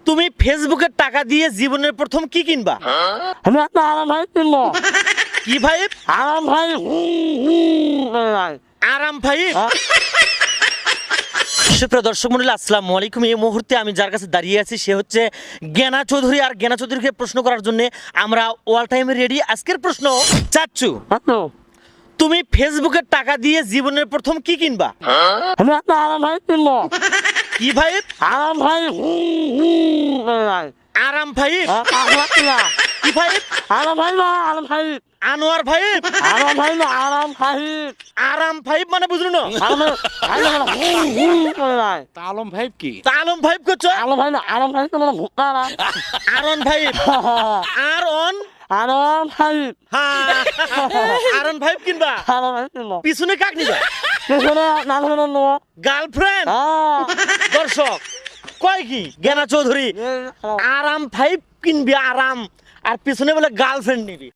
তুমি ফেসবুকে টাকা দিয়ে জীবনের প্রথম কি কিনবা? আমি একটা আরাম ভাই কিনবো। কি ভাই? আরাম ভাই আরাম ভাই। সুপ্রিয় দর্শক মন্ডলী, আসসালামু আলাইকুম। এই মুহূর্তে আমি যার কাছে দাঁড়িয়ে আছি সে হচ্ছে জ্ঞানা চৌধুরী। আর জ্ঞানা চৌধুরীকে প্রশ্ন করার জন্য আমরা অল টাইম রেডি। আজকের প্রশ্ন, চাচ্ছু তুমি ফেসবুকে টাকা দিয়ে জীবনের প্রথম কি কিনবা? আমি একটা আরাম ভাই কিনবো। কি ভাই? আরাম ভাই আরাম ভাই। কি ভাই? আরাম ভাই না আরাম ভাই। আনোয়ার ভাই। আরাম ভাই না আরাম ভাই। আরাম ভাই মানে বুঝলো না? আলম ভাই কি? আলম ভাই করছো? আরাম ভাই না আরাম ভাই তো মানে ভুট্টা না। আরন ভাই। আর অন। আরাম ভাই। হ্যাঁ, আরন ভাই কিনবা? আরাম ভাই কিনবো। পিছনে কাক নিবা? পেছনে না ধরে নেবো। গার্লফ্রেন্ড। দর্শক কয় কি জ্ঞানা চৌধুরী আরাম ফাইভ কিনবি, আরাম, আর পিছনে বলে গার্লফ্রেন্ড নিবি।